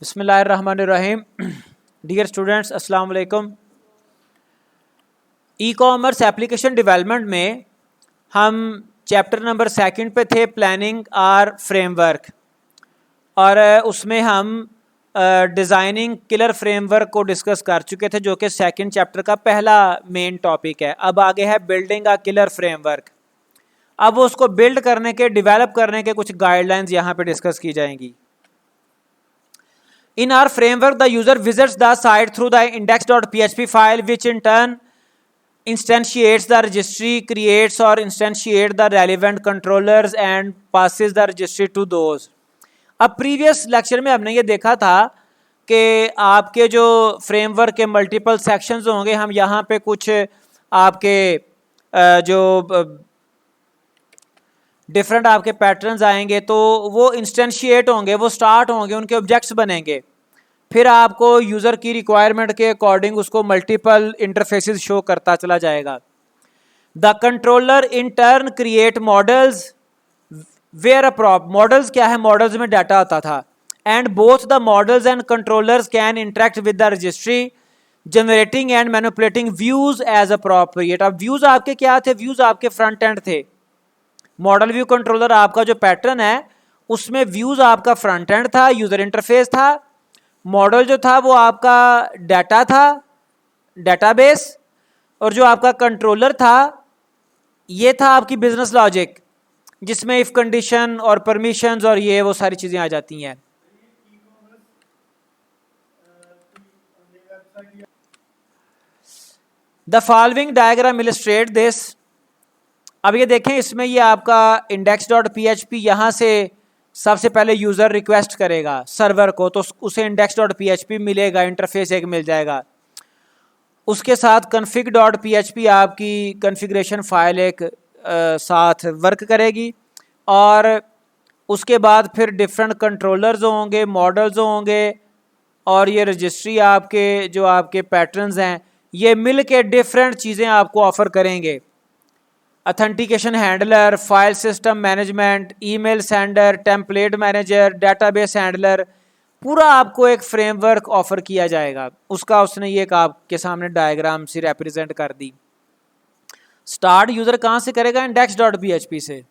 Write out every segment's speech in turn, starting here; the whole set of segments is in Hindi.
बिस्मिल्लाहिर्रहमानिर्रहीम। डियर स्टूडेंट्स, अस्सलाम वालेकुम। ई कॉमर्स एप्लीकेशन डेवलपमेंट में हम चैप्टर नंबर 2 पे थे, प्लानिंग आर फ्रेमवर्क, और उसमें हम डिज़ाइनिंग किलर फ्रेमवर्क को डिस्कस कर चुके थे, जो कि सेकंड चैप्टर का पहला मेन टॉपिक है। अब आगे है बिल्डिंग अ किलर फ्रेमवर्क। अब उसको बिल्ड करने के, डेवलप करने के कुछ गाइडलाइंस यहाँ पे डिस्कस की जाएंगी। In our framework, the user visits the site through the index.php file, which in turn instantiates the registry, creates or instantiates the relevant controllers and passes the registry to those. अब प्रीवियस लेक्चर में हमने ये देखा था कि आपके जो फ्रेमवर्क के मल्टीपल सेक्शंस होंगे, हम यहाँ पे कुछ आपके जो डिफरेंट आपके पैटर्न्स आएंगे, तो वो इंस्टेंशिएट होंगे, वो स्टार्ट होंगे, उनके ऑब्जेक्ट्स बनेंगे। फिर आपको यूज़र की रिक्वायरमेंट के अकॉर्डिंग उसको मल्टीपल इंटरफेसेस शो करता चला जाएगा। The controller in turn create models where a prop. Models क्या है? मॉडल्स में डाटा होता था। And both the models and controllers can interact with the registry, generating and manipulating views as appropriate. अब व्यूज आपके क्या थे? व्यूज आपके फ्रंट एंड थे। मॉडल व्यू कंट्रोलर आपका जो पैटर्न है, उसमें व्यूज आपका फ्रंट एंड था, यूजर इंटरफेस था। मॉडल जो था वो आपका डाटा था, डाटाबेस, और जो आपका कंट्रोलर था ये था आपकी बिजनेस लॉजिक, जिसमें इफ कंडीशन और परमिशंस और ये वो सारी चीजें आ जाती हैं। The following diagram illustrate this. अब ये देखें, इसमें ये आपका index.php, यहाँ से सबसे पहले यूज़र रिक्वेस्ट करेगा सर्वर को, तो उसे index.php मिलेगा, इंटरफेस एक मिल जाएगा। उसके साथ config.php आपकी कॉन्फ़िगरेशन फाइल एक साथ वर्क करेगी, और उसके बाद फिर डिफरेंट कंट्रोलर्स होंगे, मॉडल्स होंगे, और ये रजिस्ट्री आपके जो आपके पैटर्न्स हैं, ये मिल के डिफरेंट चीज़ें आपको ऑफ़र करेंगे। Authentication handler, file system management, email sender, template manager, database handler, पूरा आपको एक फ्रेमवर्क ऑफर किया जाएगा। उसका उसने ये एक आपके सामने डायग्राम से रिप्रेजेंट कर दी। स्टार्ट यूजर कहाँ से करेगा? index.php से।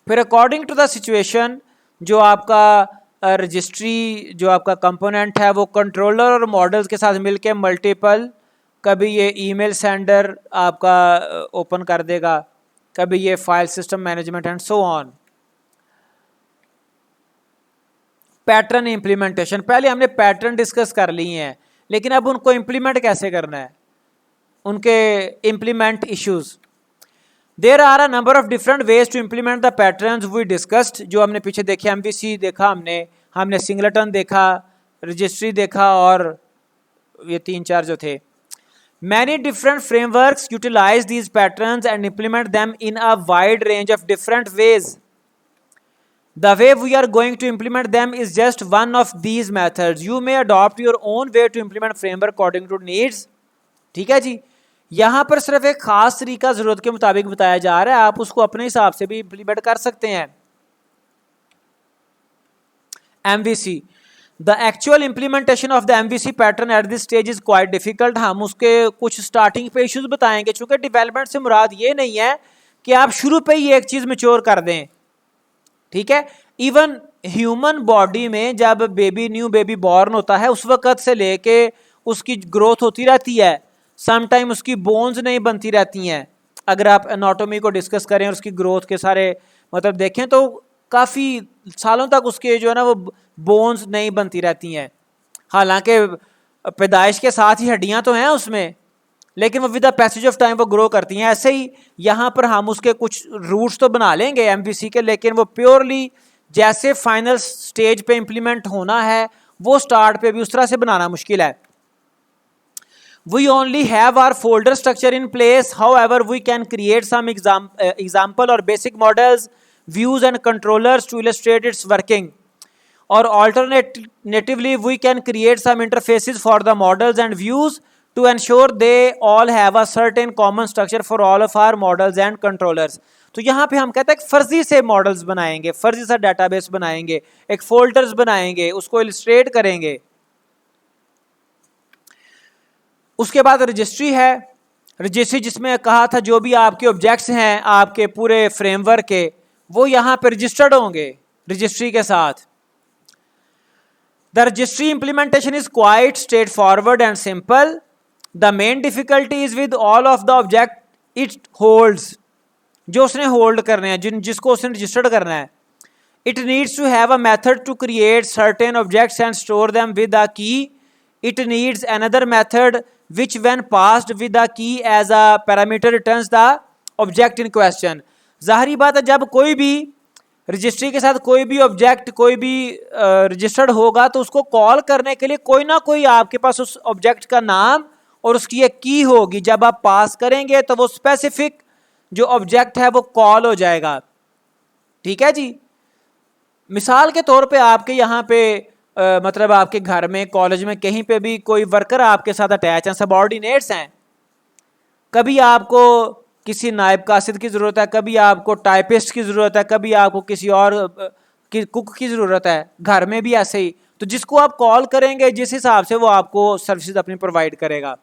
फिर अकॉर्डिंग टू द सिचुएशन जो आपका रजिस्ट्री जो आपका कंपोनेंट है, वो कंट्रोलर और मॉडल्स के साथ मिलके मल्टीपल, कभी ये ईमेल सेंडर आपका ओपन कर देगा, कभी ये file system management and so on. Pattern implementation, पहले हमने पैटर्न डिस्कस कर लिए हैं, लेकिन अब उनको इंप्लीमेंट कैसे करना है, उनके implement issues. There are a number of different ways to implement the patterns we discussed. जो हमने पीछे देखे, MVC देखा, हमने सिंगलेटन देखा, रजिस्ट्री देखा, और ये 3-4 जो थे। Many different frameworks utilize these patterns and implement them in a wide range of different ways. The way we are going to implement them is just one of these methods. You may adopt your own way to implement framework according to needs. ठीक है जी, यहाँ पर सिर्फ एक खास तरीका जरूरत के मुताबिक बताया जा रहा है, आप उसको अपने हिसाब से भी इंप्लीमेंट कर सकते हैं। MVC, the actual implementation of the MVC pattern at this stage is quite difficult. हम उसके कुछ स्टार्टिंग पे इश्यूज बताएंगे, चूंकि डेवलपमेंट से मुराद ये नहीं है कि आप शुरू पे ही एक चीज मैच्योर कर दें। ठीक है, इवन ह्यूमन बॉडी में जब न्यू बेबी बॉर्न होता है, उस वक्त से लेके उसकी ग्रोथ होती रहती है। समटाइम उसकी बोन्स नहीं बनती रहती हैं। अगर आप एनाटॉमी को डिस्कस करें और उसकी ग्रोथ के सारे मतलब देखें, तो काफ़ी सालों तक उसके जो है ना वो बोन्स नहीं बनती रहती हैं। हालांकि पैदाइश के साथ ही हड्डियां तो हैं उसमें, लेकिन वो with the passage of time वो ग्रो करती हैं। ऐसे ही यहाँ पर हम उसके कुछ रूट्स तो बना लेंगे MVC के, लेकिन वो प्योरली जैसे फाइनल स्टेज पे इम्प्लीमेंट होना है, वो स्टार्ट पे भी उस तरह से बनाना मुश्किल है। We only have our folder structure in place. However, we can create some example or basic models, views and controllers to illustrate its working. Or alternatively, we can create some interfaces for the models and views to ensure they all have a certain common structure for all of our models and controllers. तो यहाँ पे हम कहते हैं फर्जी से मॉडल्स बनाएंगे, फर्जी सा डेटाबेस बनाएंगे, एक फोल्डर्स बनाएंगे, उसको इलस्ट्रेट करेंगे। उसके बाद रजिस्ट्री है, रजिस्ट्री जिसमें कहा था जो भी आपके ऑब्जेक्ट्स हैं आपके पूरे फ्रेमवर्क के वो यहाँ पे रजिस्टर्ड होंगे रजिस्ट्री के साथ। The registry implementation is quite straight forward and simple. The main difficulty is with all of the object it holds, जो उसने होल्ड करने हैं, जिसको उसने रजिस्टर्ड करना है। It needs to have a method to create certain objects and store them with a key. It needs another method which when passed with the key as a parameter returns the object in question। जाहिर बात है जब कोई भी रजिस्ट्री के साथ कोई भी ऑब्जेक्ट कोई भी रजिस्टर्ड होगा तो उसको कॉल करने के लिए कोई ना कोई आपके पास उस ऑब्जेक्ट का नाम और उसकी एक की होगी। जब आप पास करेंगे तो वो स्पेसिफिक जो ऑब्जेक्ट है वो कॉल हो जाएगा। ठीक है जी। मिसाल के तौर पे आपके यहाँ पे मतलब आपके घर में कॉलेज में कहीं पे भी कोई वर्कर आपके साथ अटैच हैं, सबऑर्डिनेट्स हैं, कभी आपको किसी नायब कासिद की ज़रूरत है, कभी आपको टाइपिस्ट की ज़रूरत है, कभी आपको किसी और कुक की ज़रूरत है, घर में भी ऐसे ही। तो जिसको आप कॉल करेंगे जिस हिसाब से वो आपको सर्विसेज अपनी प्रोवाइड करेगा।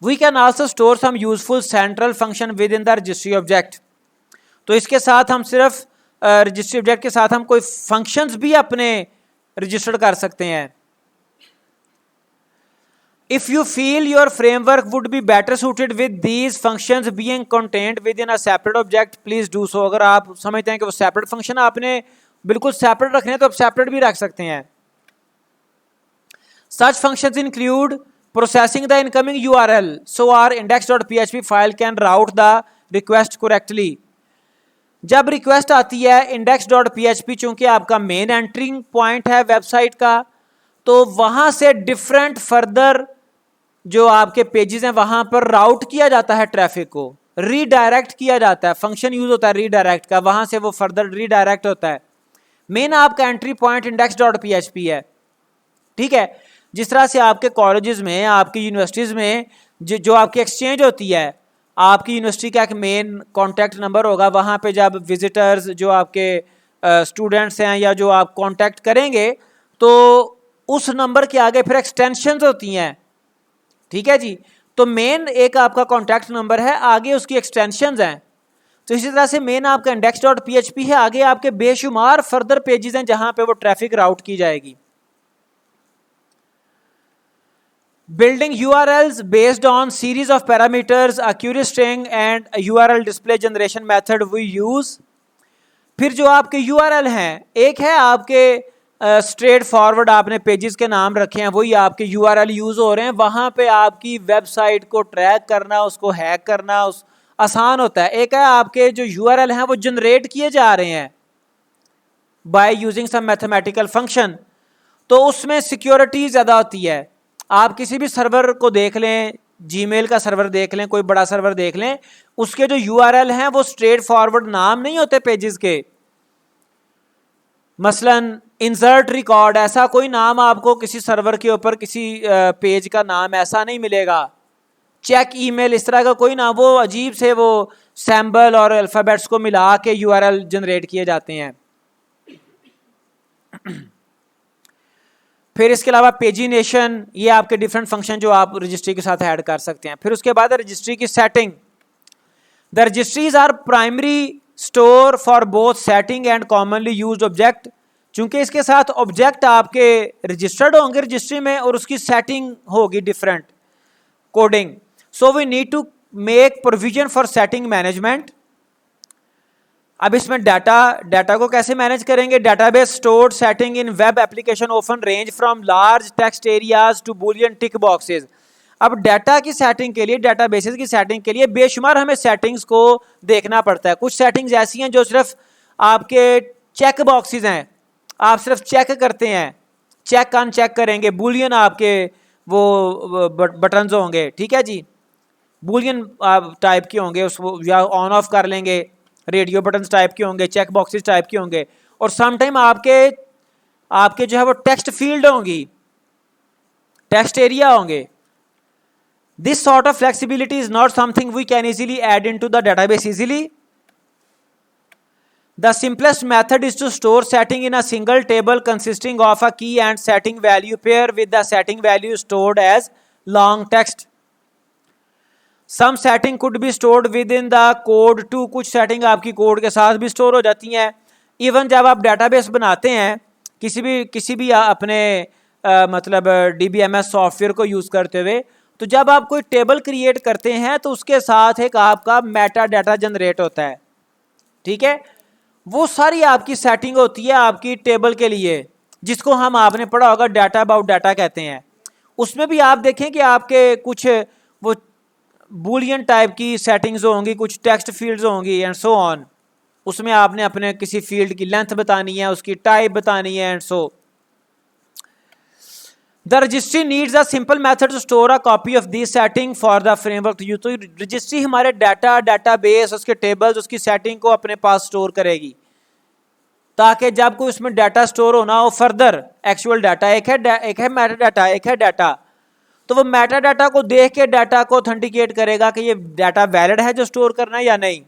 We can also store some useful central function within the registry object. तो इसके साथ हम सिर्फ रजिस्ट्री ऑब्जेक्ट के साथ हम कोई फंक्शंस भी अपने रजिस्टर्ड कर सकते हैं। If you feel your framework would be better suited with these functions being contained with in a separate object please do so. अगर आप समझते हैं कि वो सेपरेट फंक्शन आपने बिल्कुल सेपरेट रखने हैं तो आप सेपरेट भी रख सकते हैं। Such functions include processing the incoming URL so our index.php file can route the request correctly. जब रिक्वेस्ट आती है index.php चूंकि आपका मेन एंट्रिंग पॉइंट है वेबसाइट का, तो वहां से डिफरेंट फर्दर जो आपके पेजेस हैं वहां पर राउट किया जाता है, ट्रैफिक को रीडायरेक्ट किया जाता है। फंक्शन यूज होता है रीडायरेक्ट का, वहां से वो फर्दर रीडायरेक्ट होता है। मेन आपका एंट्री पॉइंट index.php है। ठीक है। जिस तरह से आपके कॉलेजेस में आपकी यूनिवर्सिटीज में जो आपकी एक्सचेंज होती है, आपकी यूनिवर्सिटी का एक मेन कॉन्टैक्ट नंबर होगा, वहाँ पे जब विजिटर्स जो आपके स्टूडेंट्स हैं या जो आप कॉन्टैक्ट करेंगे तो उस नंबर के आगे फिर एक्सटेंशंस होती हैं। ठीक है जी। तो मेन एक आपका कॉन्टैक्ट नंबर है, आगे उसकी एक्सटेंशंस हैं। तो इसी तरह से मेन आपका index.php है, आगे आपके बेशुमार फर्दर पेजेस हैं जहाँ पे वो ट्रैफिक राउट की जाएगी। Building URLs based on series of parameters, a query string and a URL display generation method we use। फिर जो आपके URL हैं, एक है आपके स्ट्रेट फॉरवर्ड आपने पेजेस के नाम रखे हैं, वही आपके URL यूज हो रहे हैं। वहां पे आपकी वेबसाइट को ट्रैक करना, उसको हैक करना आसान होता है। एक है आपके जो URL हैं वो जनरेट किए जा रहे हैं by using some mathematical function, तो उसमें सिक्योरिटी ज़्यादा होती है। आप किसी भी सर्वर को देख लें, जीमेल का सर्वर देख लें, कोई बड़ा सर्वर देख लें, उसके जो URL हैं वो स्ट्रेट फॉरवर्ड नाम नहीं होते पेजेस के। मसलन इंसर्ट रिकॉर्ड, ऐसा कोई नाम आपको किसी सर्वर के ऊपर किसी पेज का नाम ऐसा नहीं मिलेगा। चेक ईमेल, इस तरह का कोई नाम, वो अजीब से वो सैम्बल और अल्फ़ाबेट्स को मिला के URL जनरेट किए जाते हैं। फिर इसके अलावा पेजिनेशन, ये आपके डिफरेंट फंक्शन जो आप रजिस्ट्री के साथ ऐड कर सकते हैं। फिर उसके बाद रजिस्ट्री की setting. The registries are primary store for both setting and commonly used object. चूंकि इसके साथ ऑब्जेक्ट आपके रजिस्टर्ड होंगे रजिस्ट्री में और उसकी सेटिंग होगी different coding, so we need to make provision for setting management. अब इसमें डाटा को कैसे मैनेज करेंगे? Database stored setting in web application often range from large text areas to boolean tick boxes. अब डाटा की सेटिंग के लिए, डेटाबेसेस की सेटिंग के लिए बेशुमार हमें सेटिंग्स को देखना पड़ता है। कुछ सेटिंग्स ऐसी हैं जो सिर्फ आपके चेक बॉक्सेस हैं, आप सिर्फ चेक करते हैं, चेक अनचेक करेंगे, बूलियन आपके वो बटन्स होंगे। ठीक है जी, बूलियन आप टाइप के होंगे, उसको या ऑन ऑफ कर लेंगे, रेडियो बटन्स टाइप के होंगे, चेक बॉक्सेस टाइप के होंगे, और समटाइम आपके जो है वो टेक्स्ट फील्ड होंगी, टेक्स्ट एरिया होंगे। This sort of flexibility is not something we can easily add into the database easily. The simplest method is to store setting in a single table consisting of a key and setting value pair with the setting value stored as long text. Some setting could be stored within the code too, कुछ सेटिंग आपकी कोड के साथ भी स्टोर हो जाती हैं। इवन जब आप डेटाबेस बनाते हैं किसी भी अपने मतलब DBMS सॉफ्टवेयर को यूज़ करते हुए, तो जब आप कोई टेबल क्रिएट करते हैं तो उसके साथ एक आपका मेटा डाटा जनरेट होता है, ठीक है। वो सारी आपकी सेटिंग होती है आपकी टेबल के लिए, जिसको हम आपने पढ़ा होगा डाटा अबाउट डाटा कहते हैं। उसमें भी आप देखें कि आपके कुछ वो बूलियन टाइप की सेटिंग्स होंगी, कुछ टेक्स्ट फील्ड्स होंगी एंड सो ऑन। उसमें आपने अपने किसी फील्ड की लेंथ बतानी है, उसकी टाइप बतानी है and so. The registry needs a simple method to store a copy of this setting for the framework to use. तो रजिस्ट्री हमारे डाटाबेस, उसके टेबल्स, उसकी सेटिंग को अपने पास स्टोर करेगी, ताकि जब कोई उसमें डाटा स्टोर होना हो फर्दर एक्चुअल डाटा, एक है मेटा डाटा, एक है डाटा, तो वो मेटा डाटा को देख के डाटा को ऑथेंटिकेट करेगा कि ये डाटा वैलिड है जो स्टोर करना है या नहीं।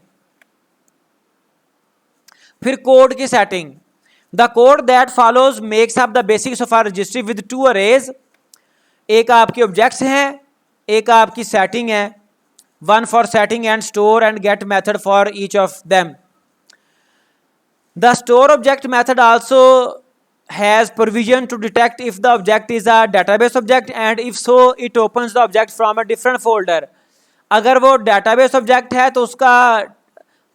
फिर कोड की setting, the code that follows makes up the basics of our registry with two arrays. एक आपके ऑब्जेक्ट्स हैं, एक आपकी सेटिंग है, one for setting and store and get method for each of them. The store object method also has provision to detect if the object is a database object and if so it opens the object from a different folder। अगर वो database object है तो उसका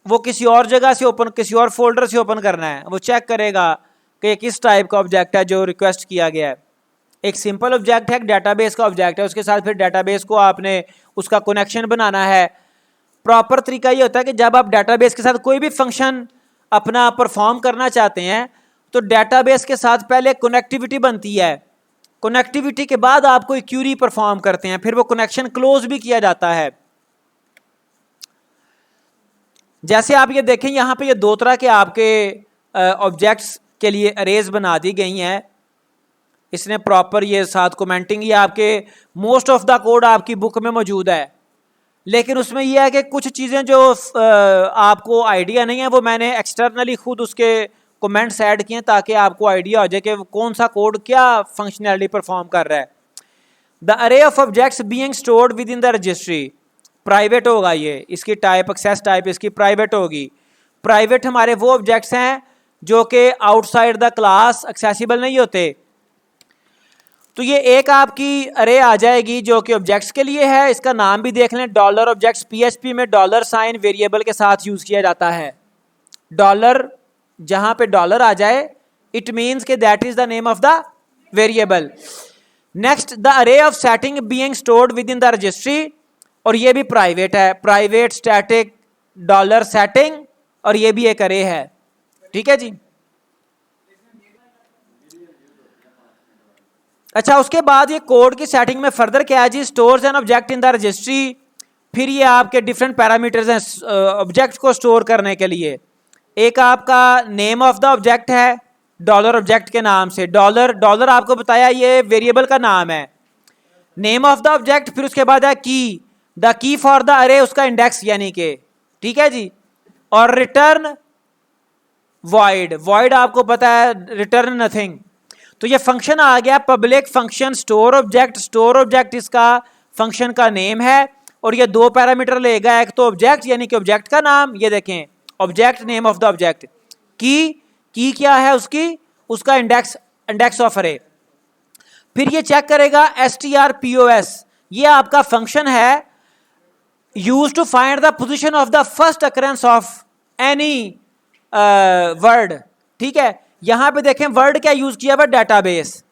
वो किसी और जगह से ओपन, किसी और फोल्डर से ओपन करना है। वो चेक करेगा कि किस टाइप का ऑब्जेक्ट है जो रिक्वेस्ट किया गया है। एक सिंपल ऑब्जेक्ट है, एक डाटाबेस का ऑब्जेक्ट है, उसके साथ फिर डाटाबेस को आपने उसका कनेक्शन बनाना है। प्रॉपर तरीका ये होता है कि जब आप डाटाबेस के साथ कोई भी फंक्शन अपना परफॉर्म करना चाहते हैं तो डेटाबेस के साथ पहले कनेक्टिविटी बनती है, कनेक्टिविटी के बाद आप कोई क्यूरी परफॉर्म करते हैं, फिर वो कनेक्शन क्लोज भी किया जाता है। जैसे आप ये देखें यहाँ पे ये दो तरह के आपके ऑब्जेक्ट्स के लिए अरेज बना दी गई हैं। इसने प्रॉपर ये साथ कमेंटिंग, ये आपके मोस्ट ऑफ द कोड आपकी बुक में मौजूद है, लेकिन उसमें यह है कि कुछ चीज़ें जो आपको आइडिया नहीं है वो मैंने एक्सटर्नली खुद उसके कमेंट्स ऐड किए ताकि आपको आइडिया हो जाए कि कौन सा कोड क्या फंक्शनैलिटी परफॉर्म कर रहा है। The array of objects being stored within the registry, private होगा ये, इसकी टाइप एक्सेस टाइप इसकी प्राइवेट होगी। प्राइवेट हमारे वो ऑब्जेक्ट्स हैं जो कि आउटसाइड द क्लास एक्सेसिबल नहीं होते। तो ये एक आपकी अरे आ जाएगी जो कि ऑब्जेक्ट्स के लिए है, इसका नाम भी देख लें, डॉलर ऑब्जेक्ट्स। PHP में डॉलर साइन वेरिएबल के साथ यूज़ किया जाता है। डॉलर जहां पे डॉलर आ जाए इट मीन्स के that is the name of the variable. Next the array of setting being stored within the registry, और ये भी प्राइवेट है, प्राइवेट स्टैटिक डॉलर सेटिंग, और ये भी एक अरे है, ठीक है जी। अच्छा, उसके बाद ये कोड की सेटिंग में फर्दर क्या है जी, stores an object in the registry. फिर ये आपके डिफरेंट पैरामीटर्स हैं ऑब्जेक्ट को स्टोर करने के लिए। एक आपका नेम ऑफ द ऑब्जेक्ट है डॉलर ऑब्जेक्ट के नाम से, डॉलर आपको बताया ये वेरिएबल का नाम है, नेम ऑफ द ऑब्जेक्ट। फिर उसके बाद है की, द की फॉर द अरे, उसका इंडेक्स यानी कि, ठीक है जी। और रिटर्न वॉइड आपको पता है रिटर्न नथिंग। तो ये फंक्शन आ गया पब्लिक फंक्शन स्टोर ऑब्जेक्ट इसका फंक्शन का नेम है, और ये दो पैरामीटर लेगा, एक तो ऑब्जेक्ट यानी कि ऑब्जेक्ट का नाम, ये देखें object name of the object, की क्या है उसका इंडेक्स ऑफ अरे। फिर ये चेक करेगा strpos, ये आपका फंक्शन है use to find the position of the first occurrence of any word, ठीक है। यहां पे देखें वर्ड क्या यूज किया हुआ, डाटाबेस।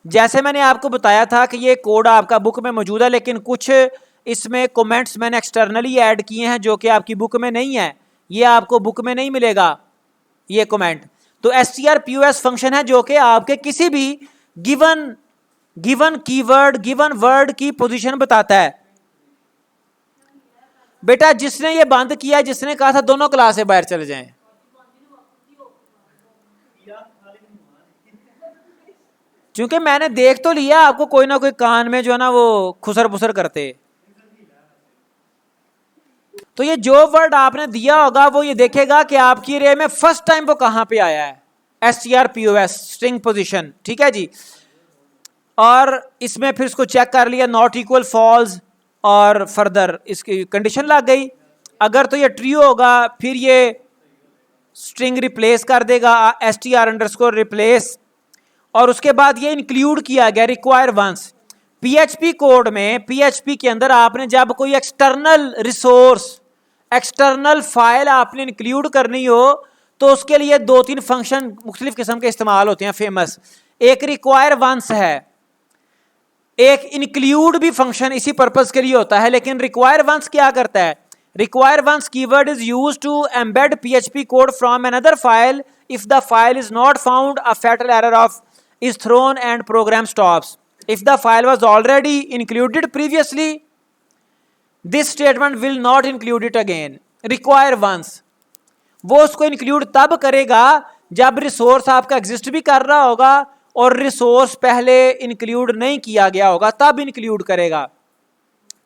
जैसे मैंने आपको बताया था कि ये कोड आपका बुक में मौजूद है, लेकिन कुछ इसमें कमेंट्स मैंने एक्सटर्नली ऐड किए हैं जो कि आपकी बुक में नहीं है, ये आपको बुक में नहीं मिलेगा ये कमेंट। तो strpos फंक्शन है जो कि आपके किसी भी गिवन कीवर्ड, गिवन वर्ड की पोजीशन बताता है। बेटा जिसने ये बंद किया, जिसने कहा था दोनों क्लास से बाहर चले जाएं, क्योंकि मैंने देख तो लिया आपको कोई ना कोई कान में जो है ना वो खुसर पुसर करते। तो ये जो वर्ड आपने दिया होगा वो ये देखेगा कि आपकी रे में फर्स्ट टाइम वो कहां पे आया है, strpos स्ट्रिंग पोजीशन, ठीक है जी। और इसमें फिर इसको चेक कर लिया, नॉट इक्वल फॉल्स, और फर्दर इसकी कंडीशन लग गई। अगर तो ये ट्रू होगा फिर ये स्ट्रिंग रिप्लेस कर देगा str_ रिप्लेस, और उसके बाद ये इंक्लूड किया गया रिक्वायर वंस। पीएचपी कोड में, पीएचपी के अंदर आपने जब कोई एक्सटर्नल रिसोर्स, एक्सटर्नल फाइल आपने इंक्लूड करनी हो तो उसके लिए 2-3 फंक्शन मुख्तलिफ किस्म के इस्तेमाल होते हैं फेमस। एक रिक्वायर वंस है, एक इंक्लूड भी फंक्शन इसी पर्पस के लिए होता है। लेकिन रिक्वायर वंस क्या करता है, require once keyword is use to embed PHP code from another file if the file is not found, a fatal error of is thrown and program stops. If the file was already included previously, this statement will not include it again. Require once, वो उसको इंक्लूड तब करेगा जब रिसोर्स आपका एग्जिस्ट भी कर रहा होगा और रिसोर्स पहले इंक्लूड नहीं किया गया होगा, तब इंक्लूड करेगा,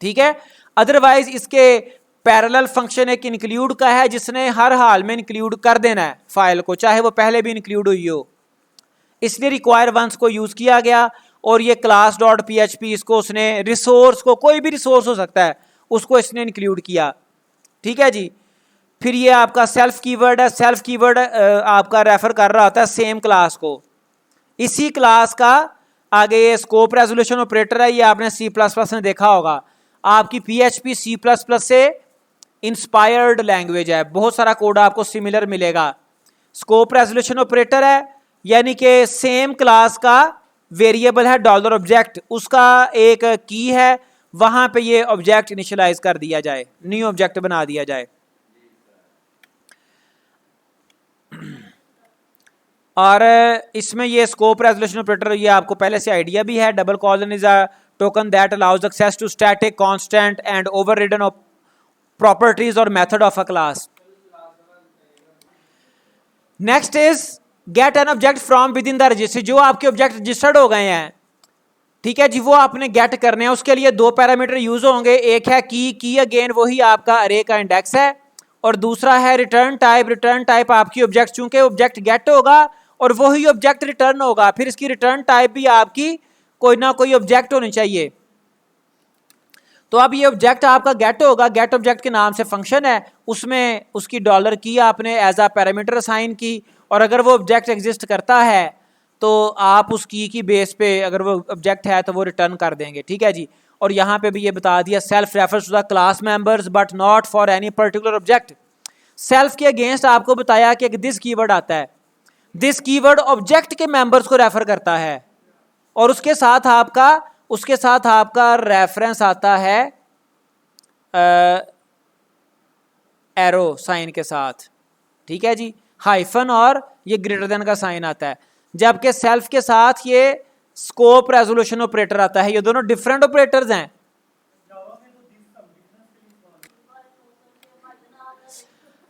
ठीक है। अदरवाइज इसके पैरेलल फंक्शन एक इंक्लूड का है जिसने हर हाल में इंक्लूड कर देना है फाइल को, चाहे वो पहले भी इंक्लूड हुई हो, इसलिए रिक्वायर वंस को यूज किया गया। और ये क्लास डॉट पीएचपी, इसको उसने रिसोर्स को, कोई भी रिसोर्स हो सकता है, उसको इसने इंक्लूड किया, ठीक है जी। फिर ये आपका सेल्फ कीवर्ड है, सेल्फ कीवर्ड आपका रेफर कर रहा होता है सेम क्लास को। इसी क्लास का आगे ये स्कोप रेजोल्यूशन ऑपरेटर है, ये आपने C++ में देखा होगा। आपकी पीएचपी C++ से इंस्पायर्ड लैंग्वेज है, बहुत सारा कोड आपको सिमिलर मिलेगा। स्कोप रेजोल्यूशन ऑपरेटर है, यानी कि सेम क्लास का वेरिएबल है डॉलर ऑब्जेक्ट, उसका एक की है, वहां पे ये ऑब्जेक्ट इनिशियलाइज कर दिया जाए, न्यू ऑब्जेक्ट बना दिया जाए। और इसमें ये स्कोप रेजोल्यूशन ऑपरेटर, ये आपको पहले से आइडिया भी है। Double colon is a token that allows access to static, constant and overridden of properties और method of a class. Next is get an object from within the registry. जो आपके ऑब्जेक्ट रजिस्टर्ड हो गए हैं, ठीक है जी, वो आपने गेट करने हैं। उसके लिए 2 पैरामीटर यूज होंगे, एक है की अगेन वही आपका अरे का इंडेक्स है, और दूसरा है रिटर्न टाइप। रिटर्न टाइप आपकी ऑब्जेक्ट, चूंकि ऑब्जेक्ट गेट होगा और वही ऑब्जेक्ट रिटर्न होगा, फिर इसकी रिटर्न टाइप भी आपकी कोई ना कोई ऑब्जेक्ट होनी चाहिए। तो अब ये ऑब्जेक्ट आपका गेट होगा, गेट ऑब्जेक्ट के नाम से फंक्शन है, उसमें उसकी डॉलर की आपने एज अ पैरामीटर असाइन की, और अगर वो ऑब्जेक्ट एग्जिस्ट करता है तो आप उस की बेस पे, अगर वो ऑब्जेक्ट है तो वो रिटर्न कर देंगे, ठीक है जी। और यहाँ पे भी ये बता दिया, self refers to the class members but not for any particular object. Self के अगेंस्ट आपको बताया कि दिस कीवर्ड आता है, दिस कीवर्ड ऑब्जेक्ट के मेंबर्स को रेफर करता है, और उसके साथ आपका रेफरेंस आता है एरो साइन के साथ, ठीक है जी, हाइफन और ये ग्रेटर देन का साइन आता है। जबकि सेल्फ के साथ ये स्कोप रेजोल्यूशन ऑपरेटर आता है। ये दोनों डिफरेंट ऑपरेटर्स हैं।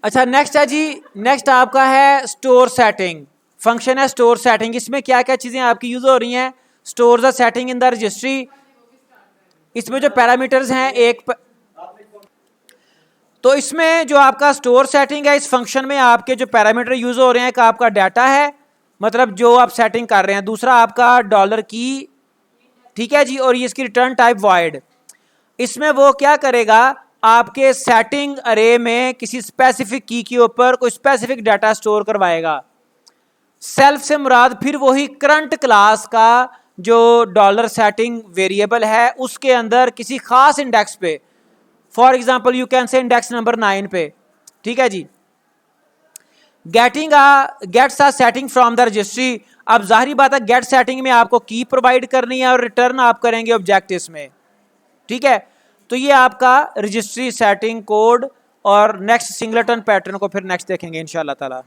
अच्छा, नेक्स्ट है जी, नेक्स्ट आपका है स्टोर सेटिंग। फंक्शन है स्टोर सेटिंग। इसमें क्या क्या चीजें आपकी यूज हो रही हैं, store the setting in the registry. इसमें जो पैरामीटर्स हैं तो इसमें जो आपका स्टोर सेटिंग है, इस फंक्शन में आपके जो पैरामीटर यूज हो रहे हैं, एक आपका डाटा है, मतलब जो आप सेटिंग कर रहे हैं, दूसरा आपका डॉलर की, ठीक है जी, और ये इसकी रिटर्न टाइप वॉइड। इसमें वो क्या करेगा, आपके सेटिंग अरे में किसी स्पेसिफिक की के ऊपर कोई स्पेसिफिक डाटा स्टोर करवाएगा। सेल्फ से मुराद फिर वही करंट क्लास का जो डॉलर सेटिंग वेरिएबल है उसके अंदर किसी खास इंडेक्स पे, for example you can say index number 9 पे, ठीक है जी। Gets a setting from the registry. अब जाहिर बात है गेट सेटिंग में आपको की प्रोवाइड करनी है और रिटर्न आप करेंगे ऑब्जेक्ट इसमें, ठीक है। तो ये आपका रजिस्ट्री सेटिंग कोड, और नेक्स्ट सिंगलेटन पैटर्न को फिर नेक्स्ट देखेंगे इंशाल्लाह ताला।